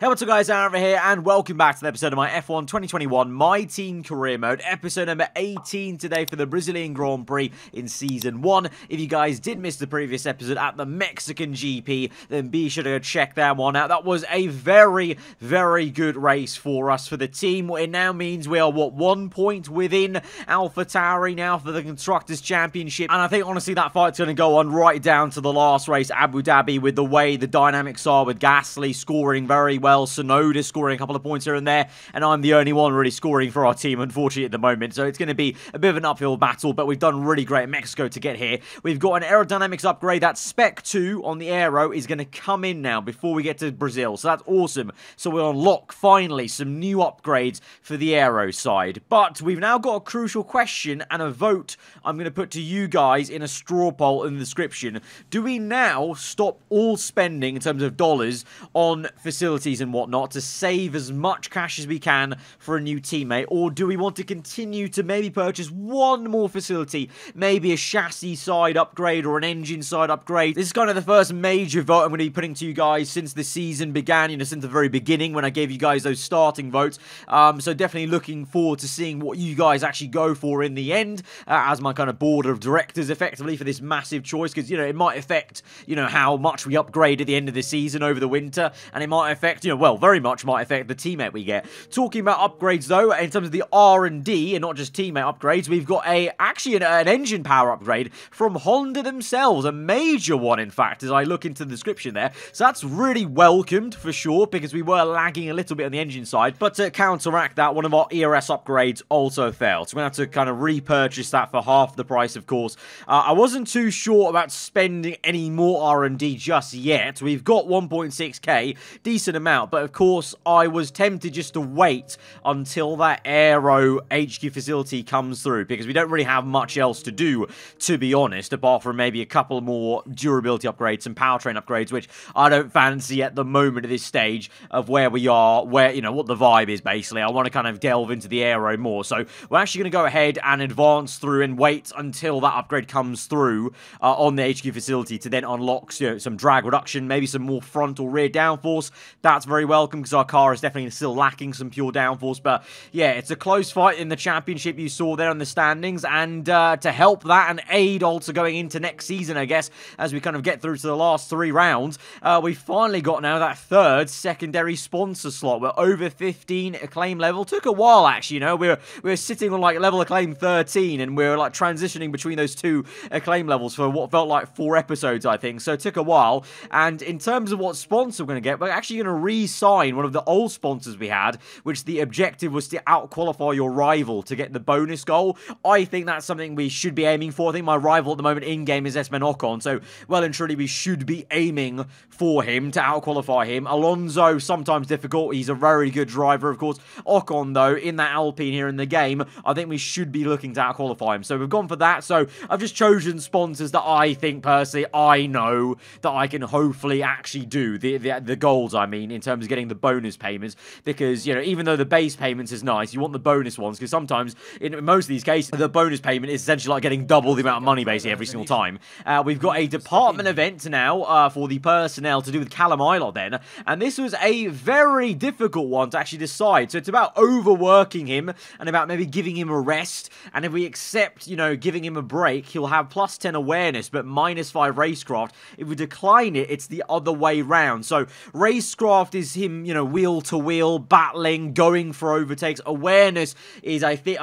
Hey, what's up guys, aarava here, and welcome back to the episode of my F1 2021 My Team Career Mode, episode number 18 today for the Brazilian Grand Prix in Season 1. If you guys did miss the previous episode at the Mexican GP, then be sure to go check that one out. That was a very, very good race for us, for the team. It now means we are, 1 point within AlphaTauri now for the Constructors' Championship, and I think, honestly, that fight's going to go on right down to the last race, Abu Dhabi, with the way the dynamics are, with Gasly scoring very well, Sonoda scoring a couple of points here and there, and I'm the only one really scoring for our team, unfortunately, at the moment. So it's going to be a bit of an uphill battle, but we've done really great in Mexico to get here. We've got an aerodynamics upgrade. That Spec 2 on the aero is going to come in now before we get to Brazil, so that's awesome. So we'll unlock, finally, some new upgrades for the aero side. But we've now got a crucial question and a vote I'm going to put to you guys in a straw poll in the description. Do we now stop all spending, in terms of dollars, on facilities and whatnot to save as much cash as we can for a new teammate, or do we want to continue to maybe purchase one more facility, maybe a chassis side upgrade or an engine side upgrade? This is kind of the first major vote I'm going to be putting to you guys since the season began, since the very beginning when I gave you guys those starting votes. So definitely looking forward to seeing what you guys actually go for in the end, as my kind of board of directors effectively for this massive choice, because it might affect how much we upgrade at the end of the season over the winter, and it might affect very much might affect the teammate we get. Talking about upgrades though, in terms of the R&D and not just teammate upgrades, we've got actually an engine power upgrade from Honda themselves, a major one in fact, as I look into the description there. So that's really welcomed for sure, because we were lagging a little bit on the engine side. But to counteract that, one of our ERS upgrades also failed, so we're going to have to kind of repurchase that for half the price, of course. I wasn't too sure about spending any more R&D just yet. We've got 1.6k, decent amount, but of course I was tempted just to wait until that Aero HQ facility comes through, because we don't really have much else to do, to be honest, apart from maybe a couple more durability upgrades and powertrain upgrades, which I don't fancy at the moment at this stage of where we are, where, what the vibe is, basically. I want to kind of delve into the Aero more, so we're actually going to go ahead and advance through and wait until that upgrade comes through on the HQ facility to then unlock some drag reduction, maybe some more front or rear downforce. That's very welcome, because our car is definitely still lacking some pure downforce. But yeah, it's a close fight in the championship you saw there in the standings, and to help that and aid also going into next season, I guess, as we kind of get through to the last 3 rounds, we finally got now that third secondary sponsor slot. We're over 15 acclaim level. Took a while actually, we were sitting on like level acclaim 13, and we were like transitioning between those 2 acclaim levels for what felt like 4 episodes, I think. So it took a while. And in terms of what sponsor we're going to get, we're actually going to re-sign one of the old sponsors we had, which the objective was to out-qualify your rival to get the bonus goal. I think that's something we should be aiming for. I think my rival at the moment in-game is Esteban Ocon, so well and truly we should be aiming for him to out-qualify him. Alonso, sometimes difficult. He's a very good driver, of course. Ocon, though, in that Alpine here in the game, I think we should be looking to out-qualify him. So we've gone for that. So I've just chosen sponsors that I think, personally, I know that I can hopefully actually do. The goals, I mean, in terms of getting the bonus payments, because, even though the base payments is nice, you want the bonus ones, because sometimes, in most of these cases, the bonus payment is essentially like getting double the amount of money, basically, every single time. We've got a department event now for the personnel to do with Callum Ilott then, and this was a very difficult one to actually decide. So it's about overworking him and about maybe giving him a rest, and if we accept, giving him a break, he'll have +10 awareness, but -5 racecraft. If we decline it, it's the other way round. So racecraft is him, wheel to wheel, battling, going for overtakes. Awareness is, I think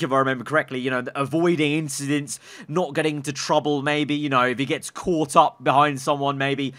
if I remember correctly, avoiding incidents, not getting into trouble, maybe, if he gets caught up behind someone, maybe.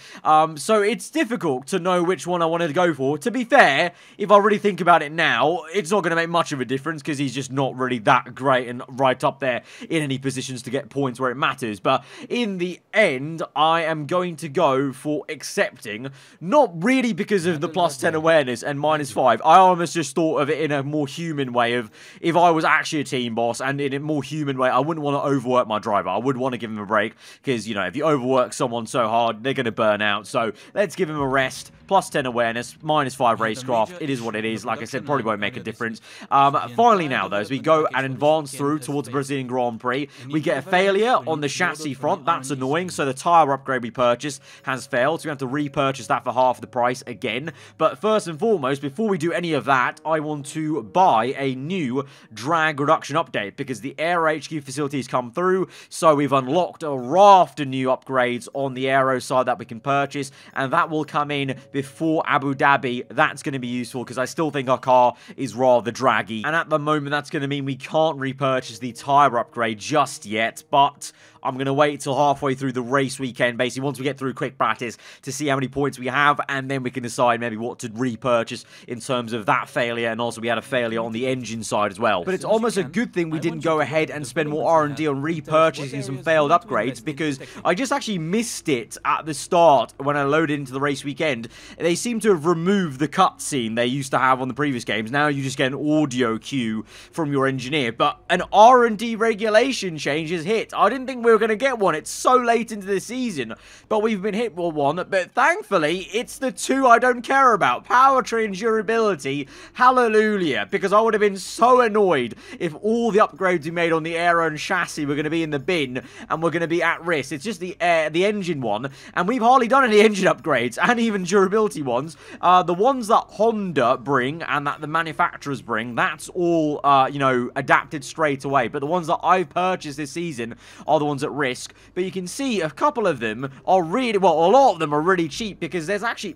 So it's difficult to know which one I wanted to go for. To be fair, if I really think about it now, it's not going to make much of a difference, because he's just not really that great and right up there in any positions to get points where it matters. But in the end, I am going to go for accepting, not really because of the +10 awareness and -5. I almost just thought of it in a more human way of, if I was actually a team boss, and in a more human way, I wouldn't want to overwork my driver. I would want to give him a break, because, if you overwork someone so hard, they're going to burn out. So let's give him a rest. +10 awareness, -5 racecraft. It is what it is. Like I said, probably won't make a difference. Finally now, though, as we go and advance through towards the Brazilian Grand Prix, we get a failure on the chassis front. That's annoying. So the tyre upgrade we purchased has failed. So we have to repurchase that for half the price. price again. But first and foremost, before we do any of that, I want to buy a new drag reduction update because the Aero HQ facilities come through. So we've unlocked a raft of new upgrades on the Aero side that we can purchase, and that will come in before Abu Dhabi. That's going to be useful because I still think our car is rather draggy, and at the moment that's going to mean we can't repurchase the tyre upgrade just yet, but I'm going to wait till halfway through the race weekend, basically, once we get through quick practice to see how many points we have, and then we can decide maybe what to repurchase in terms of that failure, and also we had a failure on the engine side as well. But it's almost a good thing we didn't go ahead and spend more R&D on repurchasing some failed upgrades, because I just actually missed it at the start when I loaded into the race weekend. They seem to have removed the cutscene they used to have on the previous games. Now you just get an audio cue from your engineer, but an R&D regulation change has hit. I didn't think we were going to get one. It's so late into the season, but we've been hit with one. But thankfully, it's the two I don't care about: powertrain durability. Hallelujah, because I would have been so annoyed if all the upgrades we made on the Aero and chassis were going to be in the bin and we're going to be at risk. It's just the engine one, and we've hardly done any engine upgrades and even durability ones. The ones that Honda bring and that the manufacturers bring, that's all you know, adapted straight away. But the ones that I've purchased this season are the ones at risk. But you can see a couple of them are really, well, a lot of them are really cheap because there's actually,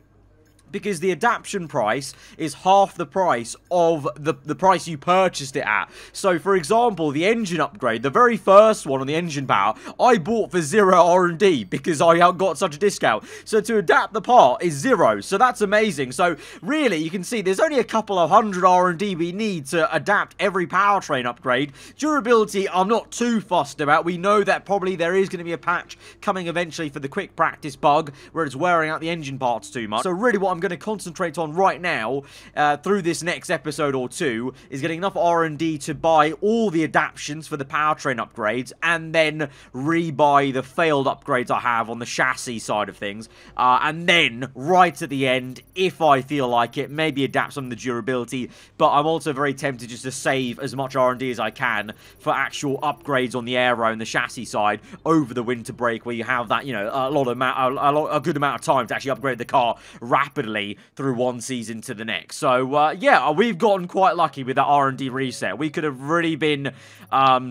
because the adaptation price is half the price of the price you purchased it at. So, for example, the engine upgrade, the very first one on the engine power, I bought for 0 R&D because I got such a discount. So, to adapt the part is 0. So, that's amazing. So, really, you can see there's only a couple of hundred R&D we need to adapt every powertrain upgrade. Durability, I'm not too fussed about. We know that probably there is going to be a patch coming eventually for the quick practice bug where it's wearing out the engine parts too much. So, really, what I'm going to concentrate on right now through this next episode or two is getting enough R&D to buy all the adaptations for the powertrain upgrades, and then rebuy the failed upgrades I have on the chassis side of things, and then right at the end, if I feel like it, maybe adapt some of the durability. But I'm also very tempted just to save as much R&D as I can for actual upgrades on the Aero and the chassis side over the winter break, where you have that, you know, a good amount of time to actually upgrade the car rapidly through one season to the next. So, yeah, we've gotten quite lucky with that R&D reset. We could have really been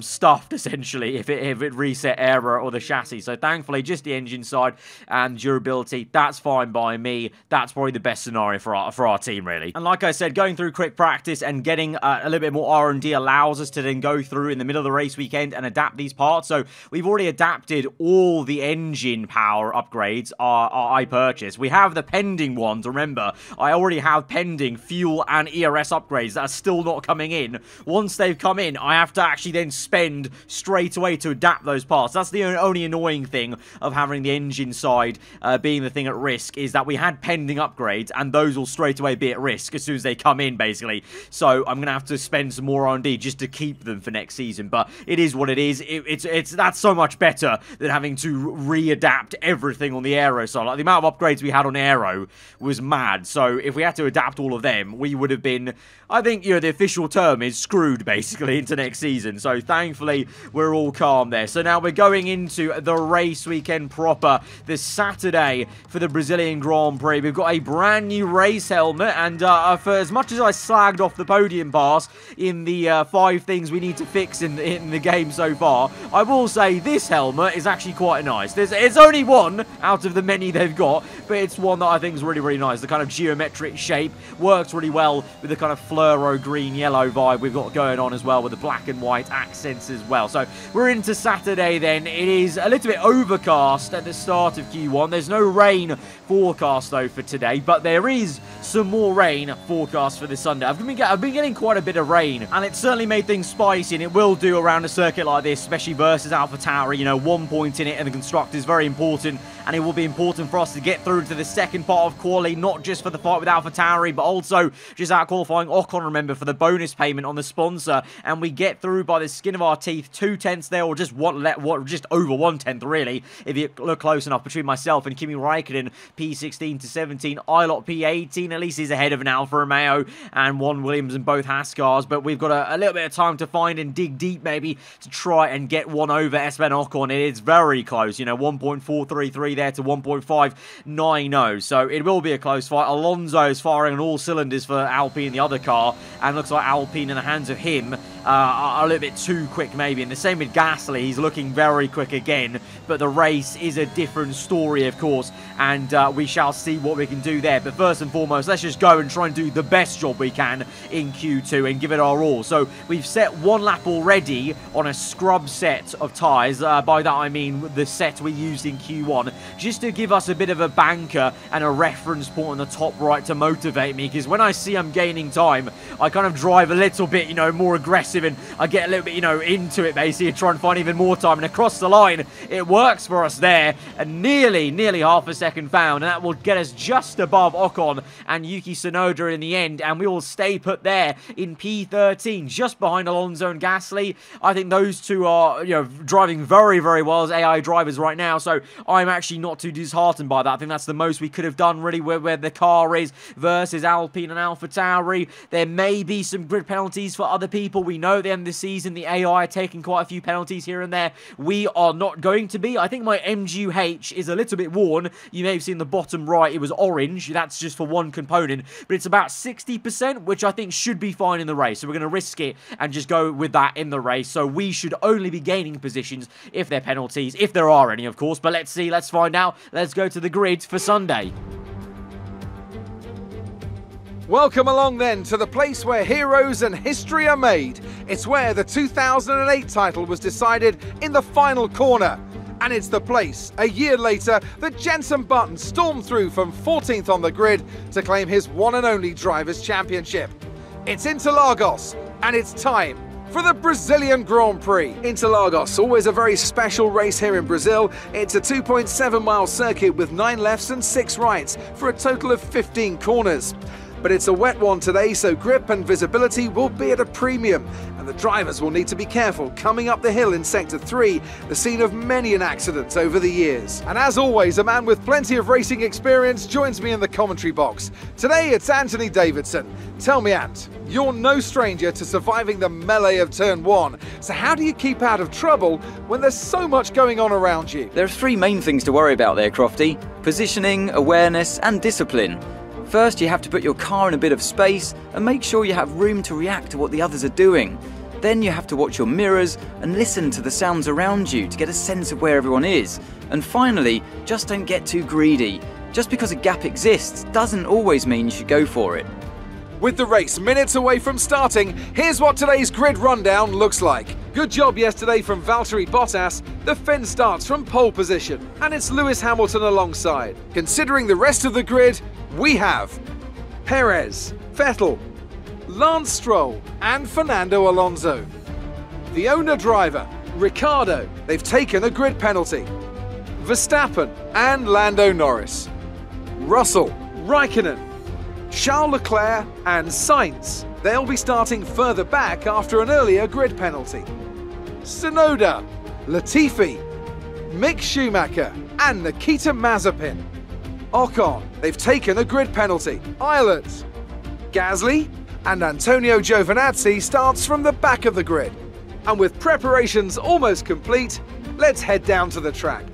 stuffed, essentially, if it reset Aero or the chassis. So, thankfully, just the engine side and durability, that's fine by me. That's probably the best scenario for our team, really. And like I said, going through quick practice and getting a little bit more R&D allows us to then go through in the middle of the race weekend and adapt these parts. So, we've already adapted all the engine power upgrades I purchased. We have the pending ones. Remember, I already have pending fuel and ERS upgrades that are still not coming in. Once they've come in, I have to actually then spend straight away to adapt those parts. That's the only annoying thing of having the engine side being the thing at risk, is that we had pending upgrades, and those will straight away be at risk as soon as they come in, basically. So I'm going to have to spend some more R&D just to keep them for next season. But it is what it is. That's so much better than having to readapt everything on the Aero side. Like, the amount of upgrades we had on Aero was mad. So if we had to adapt all of them, we would have been, I think, you know, the official term is screwed, basically, into next season. So thankfully, we're all calm there. So now we're going into the race weekend proper this Saturday for the Brazilian Grand Prix. We've got a brand new race helmet, and for as much as I slagged off the podium pass in the 5 things we need to fix in the game so far, I will say this helmet is actually quite nice. It's only one out of the many they've got, but it's one that I think is really, really nice. The kind of geometric shape works really well with the kind of fluoro green yellow vibe we've got going on as well, with the black and white accents as well. So we're into Saturday then. It is a little bit overcast at the start of Q1. There's no rain forecast though for today, but there is some more rain forecast for this Sunday. I've been getting quite a bit of rain, and it certainly made things spicy, and it will do around a circuit like this, especially versus AlphaTauri. You know, 1 point in it and the constructor is very important, and it will be important for us to get through to the second part of quali, not just for the fight with AlphaTauri, but also just out qualifying Ocon, remember, for the bonus payment on the sponsor, and we get through by the skin of our teeth. 2/10 there, or just just over 1/10 really, if you look close enough, between myself and Kimi Raikkonen, P16 to 17, Ilott P18, at least is ahead of an Alfa Romeo and one Williams and both Haas cars, but we've got a little bit of time to find and dig deep maybe to try and get one over Esteban Ocon. It is very close, you know, 1.433 there to 1.590, so it will be a close fight. Alonso is firing on all cylinders for Alpine, the other car, and looks like Alpine in the hands of him are a little bit too quick maybe, and the same with Gasly. He's looking very quick again, but the race is a different story, of course, and we shall see what we can do there. But first and foremost, let's just go and try and do the best job we can in Q2 and give it our all. So we've set one lap already on a scrub set of tyres. By that I mean the set we used in Q1, just to give us a bit of a banker and a reference point on the top right to motivate me, because when I see I'm gaining time, I kind of drive a little bit, you know, more aggressive, and I get a little bit, you know, into it basically, and try and find even more time. And across the line, it works for us there, and nearly half a second found, and that will get us just above Ocon and Yuki Tsunoda in the end, and we will stay put there in P13, just behind Alonso and Gasly. I think those two are, you know, driving very well as AI drivers right now, so I'm actually not too disheartened by that. I think that's the most we could have done really, where the car is versus Alpine and AlphaTauri. There may be some grid penalties for other people. We know at the end of the season the AI are taking quite a few penalties here and there. We are not going to be. I think my MGUH is a little bit worn. You may have seen the bottom right, it was orange. That's just for one component, but it's about 60%, which I think should be fine in the race. So we're going to risk it and just go with that in the race. So we should only be gaining positions if they're penalties, if there are any, of course. But let's see, let's find out. Let's go to the grid for Sunday. Welcome along then to the place where heroes and history are made. It's where the 2008 title was decided in the final corner. And it's the place, a year later, that Jenson Button stormed through from 14th on the grid to claim his one and only Drivers' Championship. It's Interlagos, and it's time for the Brazilian Grand Prix. Interlagos, always a very special race here in Brazil. It's a 2.7 mile circuit with 9 lefts and 6 rights for a total of 15 corners. But it's a wet one today, so grip and visibility will be at a premium, and the drivers will need to be careful coming up the hill in Sector 3, the scene of many an accident over the years. And as always, a man with plenty of racing experience joins me in the commentary box. Today it's Anthony Davidson. Tell me, Ant, you're no stranger to surviving the melee of Turn 1, so how do you keep out of trouble when there's so much going on around you? There are 3 main things to worry about there, Crofty: positioning, awareness and discipline. First, you have to put your car in a bit of space and make sure you have room to react to what the others are doing. Then you have to watch your mirrors and listen to the sounds around you to get a sense of where everyone is. And finally, just don't get too greedy. Just because a gap exists doesn't always mean you should go for it. With the race minutes away from starting, here's what today's grid rundown looks like. Good job yesterday from Valtteri Bottas. The Finn starts from pole position, and it's Lewis Hamilton alongside. Considering the rest of the grid, we have Perez, Vettel, Lance Stroll and Fernando Alonso. The owner driver, Ricciardo, they've taken a grid penalty. Verstappen and Lando Norris. Russell, Raikkonen, Charles Leclerc and Sainz. They'll be starting further back after an earlier grid penalty. Tsunoda, Latifi, Mick Schumacher and Nikita Mazepin. Ocon, they've taken a grid penalty. Ireland, Gasly and Antonio Giovinazzi starts from the back of the grid. And with preparations almost complete, let's head down to the track.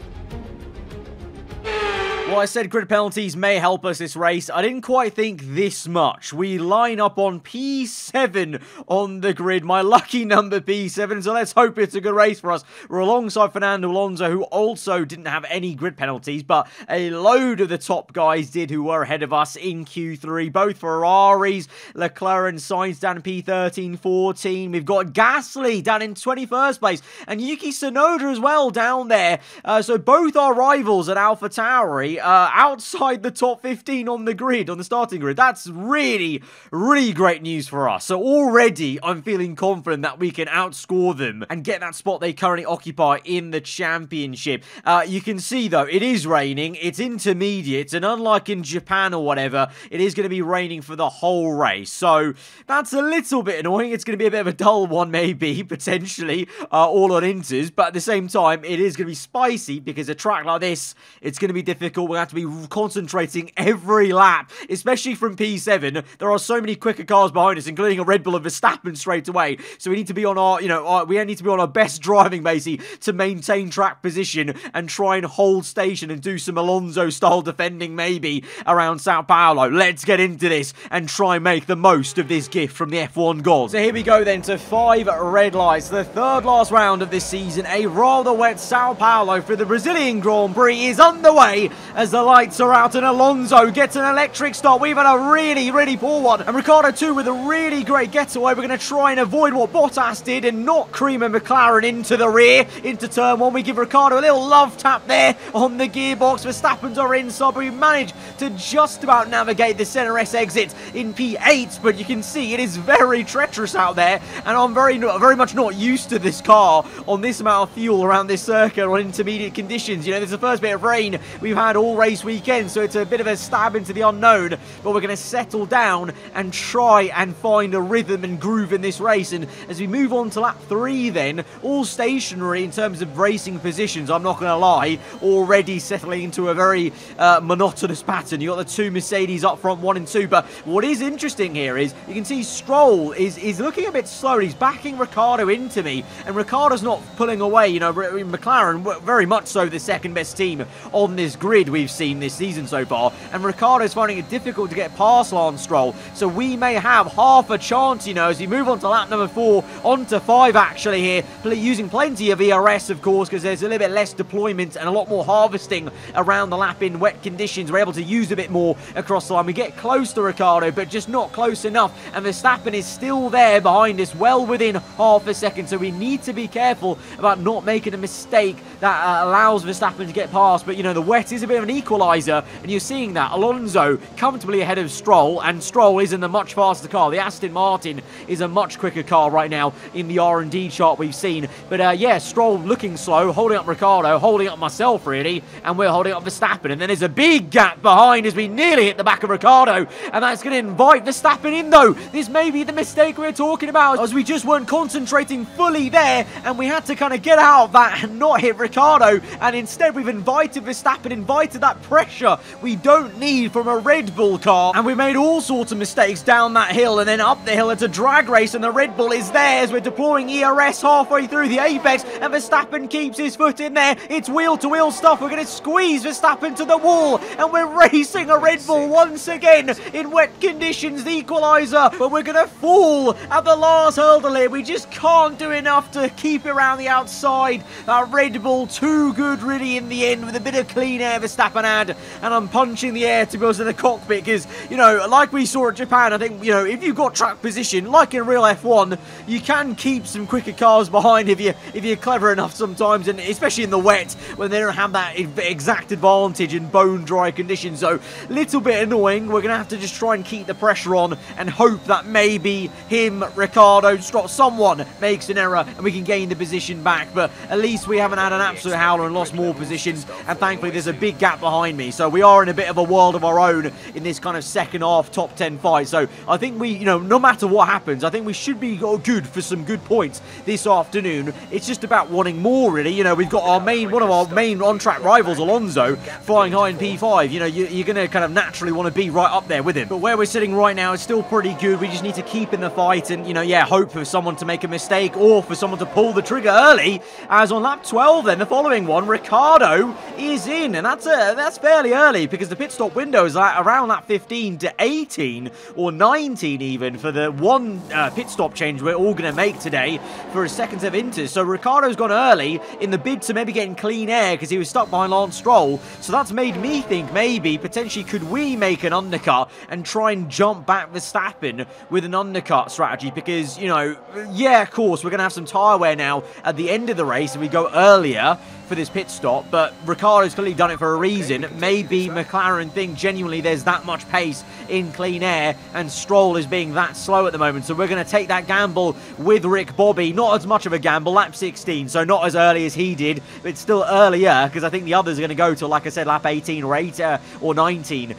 Well, I said grid penalties may help us this race. I didn't quite think this much. We line up on P7 on the grid, my lucky number P7, so let's hope it's a good race for us. We're alongside Fernando Alonso, who also didn't have any grid penalties, but a load of the top guys did who were ahead of us in Q3. Both Ferraris, Leclerc and Sainz down in P13, 14. We've got Gasly down in 21st place, and Yuki Tsunoda as well down there. So both our rivals at AlphaTauri outside the top 15 on the grid, on the starting grid. That's really great news for us. So already I'm feeling confident that we can outscore them and get that spot they currently occupy in the championship. You can see though, it is raining, it's intermediate, and unlike in Japan or whatever, it is going to be raining for the whole race. So that's a little bit annoying. It's going to be a bit of a dull one maybe, potentially, all on inters, but at the same time, it is going to be spicy because a track like this, it's going to be difficult difficult. We're going to have to be concentrating every lap, especially from P7. There are so many quicker cars behind us, including a Red Bull and Verstappen straight away. So we need to be on our, we need to be on our best driving, basically, to maintain track position and try and hold station and do some Alonso-style defending, maybe, around Sao Paulo. Let's get into this and try and make the most of this gift from the F1 gods. So here we go then to 5 red lights. The third last round of this season. A rather wet Sao Paulo for the Brazilian Grand Prix is underway as the lights are out and Alonso gets an electric start. We've had a really, really poor one. And Ricciardo too with a really great getaway. We're going to try and avoid what Bottas did and not cream a McLaren into the rear, into turn 1. We give Ricciardo a little love tap there on the gearbox. Verstappen's are inside, but we managed to just about navigate the Center S exit in P8. But you can see it is very treacherous out there, and I'm very much not used to this car on this amount of fuel around this circuit on intermediate conditions. You know, there's the first bit of rain we've had all race weekend, so it's a bit of a stab into the unknown, but we're going to settle down and try and find a rhythm and groove in this race. And as we move on to lap 3 then, all stationary in terms of racing positions, I'm not going to lie, already settling into a very monotonous pattern. You got the 2 Mercedes up front, 1 and 2, but what is interesting here is you can see Stroll is looking a bit slow. He's backing Ricciardo into me, and Ricciardo's not pulling away. You know, McLaren, very much so the second best team on this grid we've seen this season so far, and Ricciardo's finding it difficult to get past Lance Stroll, so we may have half a chance, you know, as we move on to lap number 4, on to 5 actually here, using plenty of ERS, of course, because there's a little bit less deployment and a lot more harvesting around the lap in wet conditions. We're able to use a bit more across the line. We get close to Ricciardo, but just not close enough, and Verstappen is still there behind us, well within half a second, so we need to be careful about not making a mistake that allows Verstappen to get past. But, you know, the wet is a bit of an equaliser, and you're seeing that. Alonso comfortably ahead of Stroll, and Stroll is in the much faster car. The Aston Martin is a much quicker car right now in the R&D chart we've seen. But, yeah, Stroll looking slow, holding up Ricciardo, holding up myself, really, and we're holding up Verstappen. And then there's a big gap behind as we nearly hit the back of Ricciardo, and that's going to invite Verstappen in, though. This may be the mistake we're talking about, as we just weren't concentrating fully there, and we had to kind of get out of that and not hit Ricciardo, and instead we've invited Verstappen, invited that pressure we don't need from a Red Bull car, and we made all sorts of mistakes down that hill and then up the hill. It's a drag race, and the Red Bull is there as we're deploying ERS halfway through the apex, and Verstappen keeps his foot in there. It's wheel-to-wheel stuff. We're going to squeeze Verstappen to the wall, and we're racing a Red Bull once again in wet conditions, the equaliser, but we're going to fall at the last hurdle here. We just can't do enough to keep it around the outside. That Red Bull too good really in the end, with a bit of clean air Verstappen had, and I'm punching the air to go to the cockpit because, you know, like we saw at Japan, I think, you know, if you've got track position like in real F1, you can keep some quicker cars behind if you're clever enough sometimes, and especially in the wet when they don't have that exact advantage in bone dry conditions. So little bit annoying. We're gonna have to just try and keep the pressure on and hope that maybe him, Ricciardo, someone makes an error and we can gain the position back. But at least we haven't had an absolute howler and lost more positions, and thankfully there's a big gap behind me, so we are in a bit of a world of our own in this kind of second half top 10 fight. So I think we, you know, no matter what happens, I think we should be good for some good points this afternoon. It's just about wanting more, really. You know, we've got our one of our main on-track rivals, Alonso, flying high in P5. You know, you're going to kind of naturally want to be right up there with him. But where we're sitting right now is still pretty good. We just need to keep in the fight and, you know, yeah, hope for someone to make a mistake or for someone to pull the trigger early. As on lap 12 then, the following one, Ricciardo is in, and that's fairly early because the pit stop window is around lap 15 to 18 or 19 even for the one pit stop change we're all going to make today for a second set of inters. So Ricciardo's gone early in the bid to maybe getting clean air because he was stuck behind Lance Stroll. So that's made me think maybe potentially could we make an undercut and try and jump back Verstappen with an undercut strategy, because, you know, yeah, of course we're going to have some tyre wear now at the end of the race and we go earlier for this pit stop, but Ricciardo's clearly done it for a reason. Maybe McLaren think genuinely there's that much pace in clean air and Stroll is being that slow at the moment, so we're going to take that gamble with Rick Bobby. Not as much of a gamble, lap 16, so not as early as he did, but still earlier because I think the others are going to go to, like I said, lap 18 or 8 or 19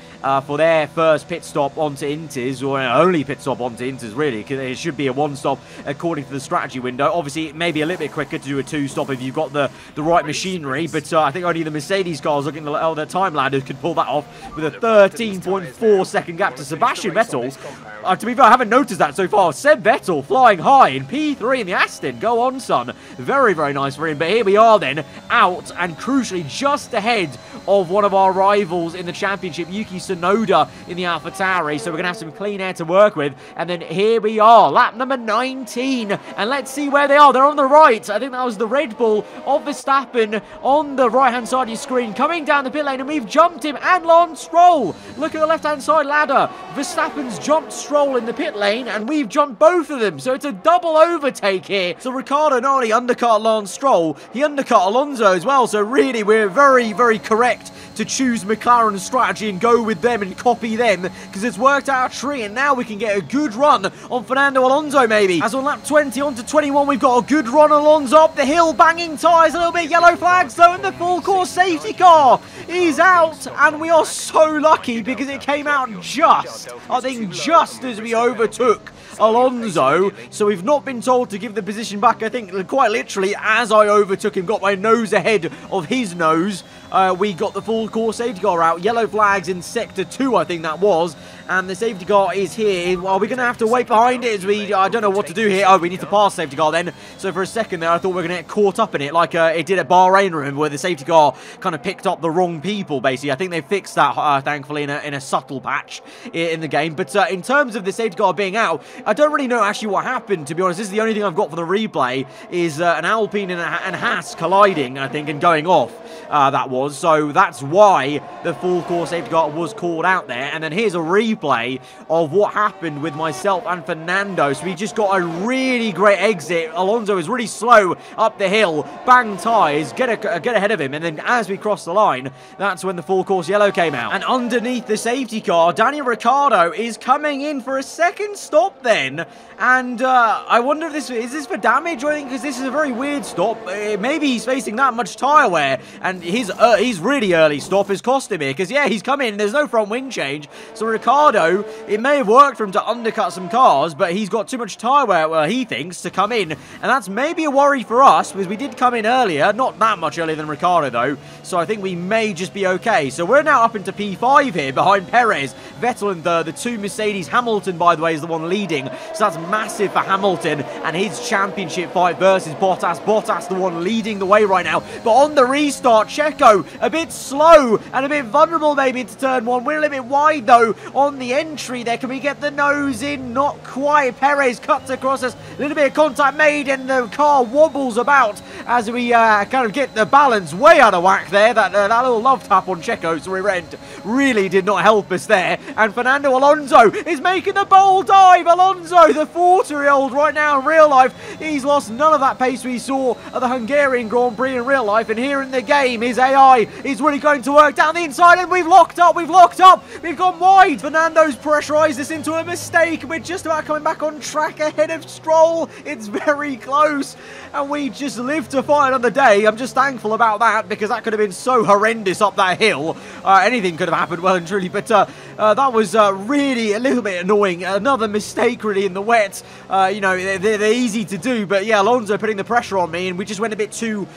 for their first pit stop onto Inters, or only pit stop onto Inters, really, because it should be a one-stop according to the strategy window. Obviously, it may be a little bit quicker to do a two-stop if you've got the right machinery, but I think only the Mercedes cars looking at their time ladders could pull that off with a 13.4 second gap to Sebastian Vettel. To be fair, I haven't noticed that so far. Seb Vettel flying high in P3 in the Aston. Go on, son. Very, very nice for him. But here we are then, out and crucially just ahead of one of our rivals in the championship, Yuki Tsunoda in the AlphaTauri. So we're going to have some clean air to work with. And then here we are, lap number 19. And let's see where they are. They're on the right. I think that was the Red Bull of Verstappen on the right-hand side of your screen, coming down the pit lane, and we've jumped him. And Lance Stroll. Look at the left-hand side ladder. Verstappen's jumped Stroll in the pit lane, and we've jumped both of them. So it's a double overtake here. So Ricciardo not only undercut Lance Stroll, he undercut Alonso as well. So really, we're very, very correct to choose McLaren's strategy and go with them and copy them, because it's worked out a treat, and now we can get a good run on Fernando Alonso maybe. As on lap 20 on to 21, we've got a good run. Alonso up the hill, banging tyres, a little bit yellow flags though, and the full course safety car is out, and we are so lucky because it came out just, I think, just as we overtook Alonso. So we've not been told to give the position back. I think quite literally as I overtook him, got my nose ahead of his nose, we got the full course safety car out. Yellow flags in sector 2, I think that was, and the safety car is here. Well, we're going to have to wait behind it as I don't know what to do here. Oh, we need to pass safety car then. So for a second there, I thought we were going to get caught up in it like it did at Bahrain, remember, where the safety car kind of picked up the wrong people, basically. I think they fixed that, thankfully, in a subtle patch in the game. But in terms of the safety car being out, I don't really know actually what happened, to be honest. This is the only thing I've got for the replay, is an Alpine and Haas colliding, I think, and going off. That was. So that's why the full course safety car was called out there. And then here's a replay of what happened with myself and Fernando. So we just got a really great exit. Alonso is really slow up the hill, bang tyres, get ahead of him. And then as we cross the line, that's when the full course yellow came out. And underneath the safety car, Daniel Ricciardo is coming in for a second stop then. And I wonder if is this for damage or anything, because this is a very weird stop. Maybe he's facing that much tyre wear, and his really early stop has cost him here, because yeah, he's come in, there's no front wing change. So Ricciardo, it may have worked for him to undercut some cars, but he's got too much tyre wear, he thinks, to come in. And that's maybe a worry for us, because we did come in earlier, not that much earlier than Ricciardo though, so I think we may just be okay. So we're now up into P5 here, behind Perez, Vettel in the two Mercedes. Hamilton, by the way, is the one leading, so that's massive for Hamilton and his championship fight versus Bottas. Bottas the one leading the way right now, but on the restart, Checo a bit slow and a bit vulnerable maybe into turn 1. We're a little bit wide though on the entry there. Can we get the nose in? Not quite. Perez cuts across us, a little bit of contact made, and the car wobbles about as we kind of get the balance way out of whack there. That little love tap on Checo's rear end really did not help us there. And Fernando Alonso is making the bold dive. Alonso, the 40-year-old, right now in real life, he's lost none of that pace we saw at the Hungarian Grand Prix in real life, and here in the game his AI is really going to work down the inside, and we've locked up, we've gone wide. Fernando's pressurized us into a mistake. We're just about coming back on track ahead of Stroll. It's very close, and we just live to fight another day. I'm just thankful about that, because that could have been so horrendous up that hill. Anything could have happened, well and truly, but that was really a little bit annoying. Another mistake really in the wet. You know, they're easy to do, but yeah, Alonso putting the pressure on me, and we just went a bit too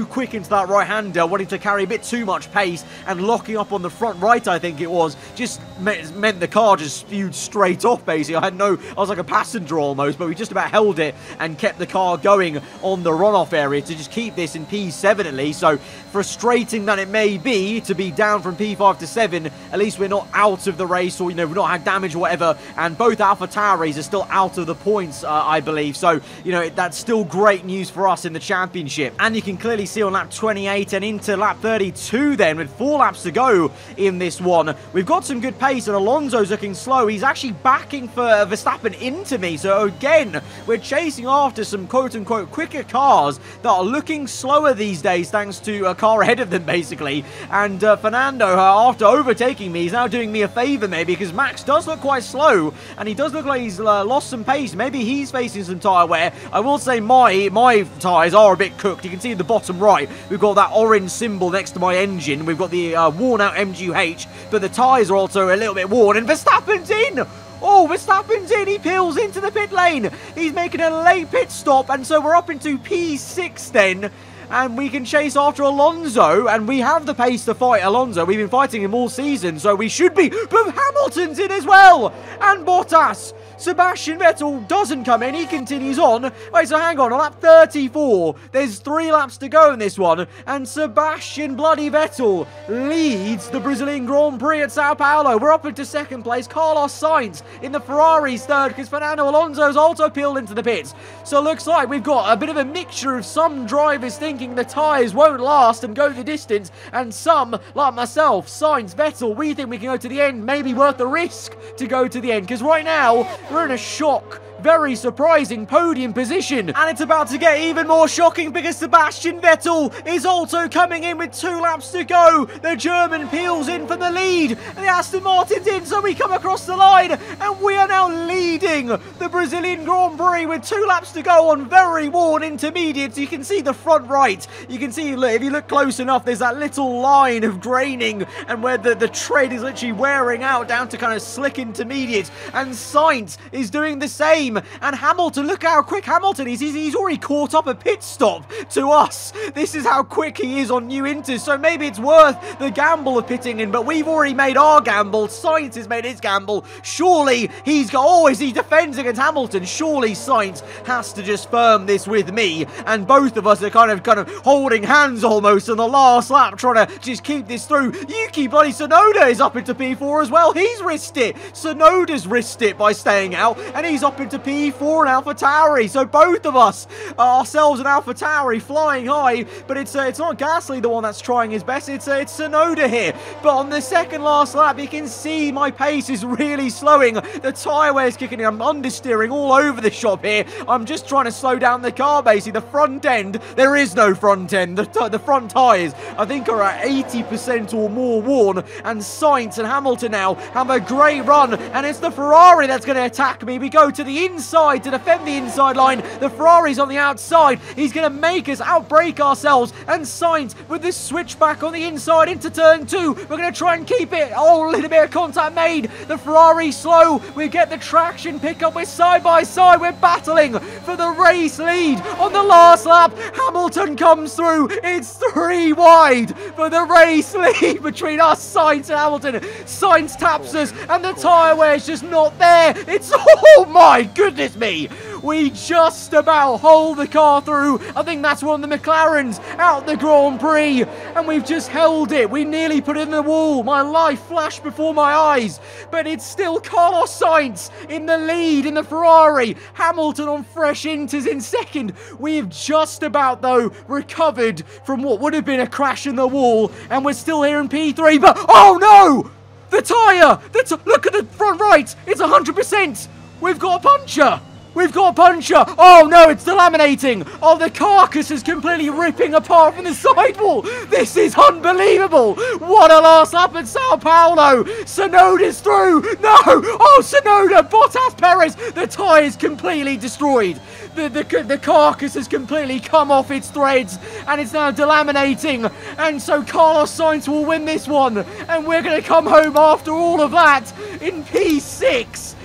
quick into that right-hander, wanting to carry a bit too much pace, and locking up on the front right, I think it was, just meant the car just spewed straight off, basically. I was like a passenger almost, but we just about held it and kept the car going on the runoff area to just keep this in P7 at least. So frustrating that it may be to be down from P5 to 7, at least we're not out of the race, or, you know, we've not had damage or whatever, and both AlphaTauris are still out of the points, I believe. So, you know, that's still great news for us in the championship. And you can clearly see on lap 28 and into lap 32 then, with 4 laps to go in this one, we've got some good pace, and Alonso's looking slow. He's actually backing for Verstappen into me. So again, we're chasing after some quote-unquote quicker cars that are looking slower these days, thanks to a car ahead of them, basically. And Fernando, after overtaking me, is now doing me a favor favour maybe, because Max does look quite slow, and he does look like he's lost some pace. Maybe he's facing some tyre wear. I will say my tyres are a bit cooked. You can see in the bottom right, we've got that orange symbol next to my engine. We've got the worn out MGH, but the tyres are also a little bit worn, and Verstappen's in! Oh, Verstappen's in. He peels into the pit lane. He's making a late pit stop, and so we're up into P6 then. And we can chase after Alonso, and we have the pace to fight Alonso. We've been fighting him all season, so we should be. But Hamilton's in as well, and Bottas. Sebastian Vettel doesn't come in. He continues on. Wait, so hang on. On lap 34, there's 3 laps to go in this one, and Sebastian bloody Vettel leads the Brazilian Grand Prix at Sao Paulo. We're up into second place. Carlos Sainz in the Ferrari's third, because Fernando Alonso's also peeled into the pits. So it looks like we've got a bit of a mixture of some drivers thinking the tyres won't last and go the distance, and some, like myself, Sainz, Vettel, we think we can go to the end, maybe worth the risk to go to the end, because right now, we're in a shock, very surprising podium position. And it's about to get even more shocking because Sebastian Vettel is also coming in with 2 laps to go. The German peels in from the lead, and the Aston Martin's in, so we come across the line, and we are now leading the Brazilian Grand Prix with 2 laps to go on very worn intermediates. You can see the front right. You can see, look, if you look close enough, there's that little line of graining, and where the tread is literally wearing out down to kind of slick intermediates. And Sainz is doing the same. And Hamilton, look how quick Hamilton is. He's already caught up a pit stop to us. This is how quick he is on new inters. So maybe it's worth the gamble of pitting in, but we've already made our gamble. Sainz has made his gamble. Surely he's got, oh, as he defends against Hamilton, surely Sainz has to just firm this with me. And both of us are kind of holding hands almost on the last lap, trying to just keep this through. Yuki bloody Tsunoda is up into P4 as well. He's risked it. Tsunoda's risked it by staying out, and he's up into P4 and AlphaTauri. So both of us, ourselves and AlphaTauri, flying high. But it's not Gasly the one that's trying his best. It's Tsunoda here. But on the second last lap, you can see my pace is really slowing. The tyre wear is kicking in. I'm understeering all over the shop here. I'm just trying to slow down the car, basically. The front end, there is no front end. The front tyres, I think, are at 80% or more worn. And Sainz and Hamilton now have a great run. And it's the Ferrari that's going to attack me. We go to the inside to defend the inside line. The Ferrari's on the outside. He's going to make us outbrake ourselves. And Sainz with this switchback on the inside into turn 2. We're going to try and keep it. Oh, a little bit of contact made. The Ferrari slow. We get the traction pickup. We're side by side. We're battling for the race lead on the last lap. Hamilton comes through. It's 3 wide for the race lead between us, Sainz and Hamilton. Sainz taps us, and the tyre wear's just not there. It's, oh my goodness me. We just about hold the car through. I think that's one of the McLarens out the Grand Prix. And we've just held it. We nearly put it in the wall. My life flashed before my eyes. But it's still Carlos Sainz in the lead in the Ferrari. Hamilton on fresh inters in second. We've just about, though, recovered from what would have been a crash in the wall. And we're still here in P3. But, oh no! The tyre! Look at the front right. It's 100%. We've got a puncture. We've got a puncture. Oh no, it's delaminating. Oh, the carcass is completely ripping apart from the sidewall. This is unbelievable. What a last lap at Sao Paulo. Tsunoda's through. No. Oh, Tsunoda, Bottas, Perez. The tyre is completely destroyed. The carcass has completely come off its threads, and it's now delaminating. And so Carlos Sainz will win this one. And we're going to come home after all of that in P6.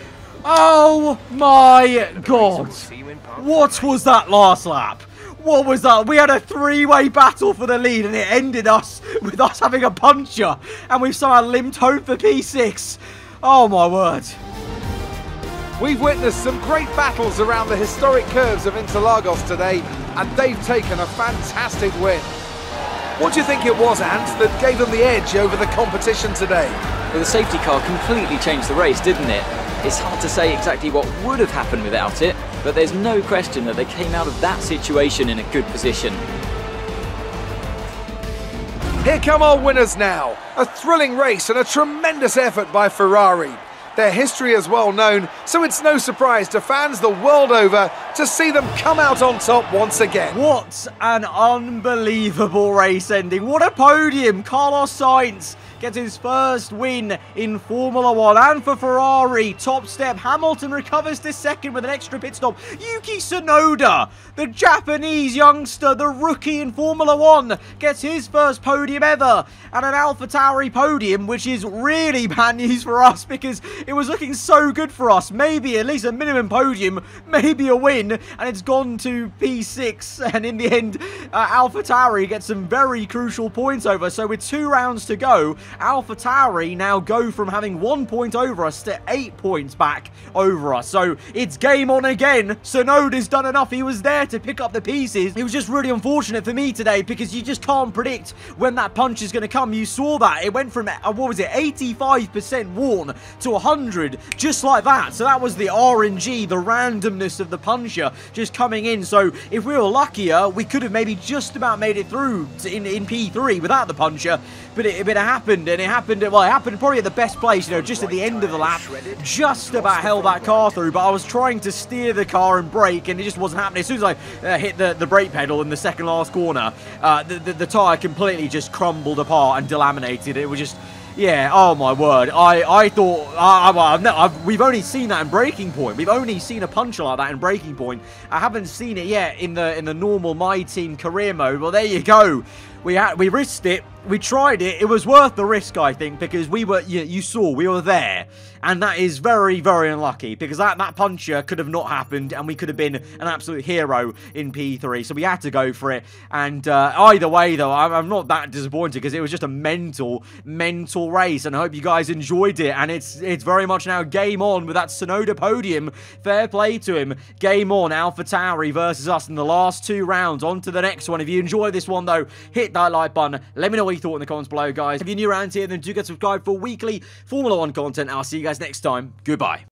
Oh my God. What was that last lap? What was that? We had a 3-way battle for the lead, and it ended with us having a puncture, and we've somehow limped home for P6. Oh my word. We've witnessed some great battles around the historic curves of Interlagos today, and they've taken a fantastic win. What do you think it was, Ant, that gave them the edge over the competition today? Well, the safety car completely changed the race, didn't it? It's hard to say exactly what would have happened without it, but there's no question that they came out of that situation in a good position. Here come our winners now. A thrilling race and a tremendous effort by Ferrari. Their history is well known, so it's no surprise to fans the world over to see them come out on top once again. What an unbelievable race ending. What a podium. Carlos Sainz gets his first win in Formula 1. And for Ferrari, top step, Hamilton recovers to second with an extra pit stop. Yuki Tsunoda, the Japanese youngster, the rookie in Formula 1, gets his first podium ever. And an AlphaTauri podium, which is really bad news for us because it was looking so good for us. Maybe at least a minimum podium, maybe a win, and it's gone to P6. And in the end, AlphaTauri gets some very crucial points over. So with 2 rounds to go, AlphaTauri now go from having 1 point over us to 8 points back over us. So it's game on again. Tsunoda's done enough. He was there to pick up the pieces. It was just really unfortunate for me today because you just can't predict when that punch is going to come. You saw that. It went from, what was it, 85% worn to 100, just like that. So that was the RNG, the randomness of the puncher just coming in. So if we were luckier, we could have maybe just about made it through in P3 without the puncher. But it happened, and it happened probably at the best place, you know, just at the end of the lap. Just about held that car through, but I was trying to steer the car and brake, and it just wasn't happening. As soon as I hit the brake pedal in the second last corner, the tyre completely just crumbled apart and delaminated. It was just... yeah, oh my word. I thought, we've only seen that in Breaking Point. We've only seen a puncher like that in Breaking Point. I haven't seen it yet in the normal My Team career mode. Well, there you go. We risked it. We tried it. It was worth the risk, I think, because we were, you saw, we were there. And that is very, very unlucky, because that puncher could have not happened, and we could have been an absolute hero in P3. So we had to go for it. And either way, though, I'm not that disappointed, because it was just a mental race. And I hope you guys enjoyed it. And it's very much now game on with that Tsunoda podium. Fair play to him. Game on. AlphaTauri versus us in the last 2 rounds. On to the next one. If you enjoyed this one, though, hit that like button. Let me know what you thought in the comments below, guys. If you're new around here, then do get subscribed for weekly Formula 1 content. I'll see you guys next time. Goodbye.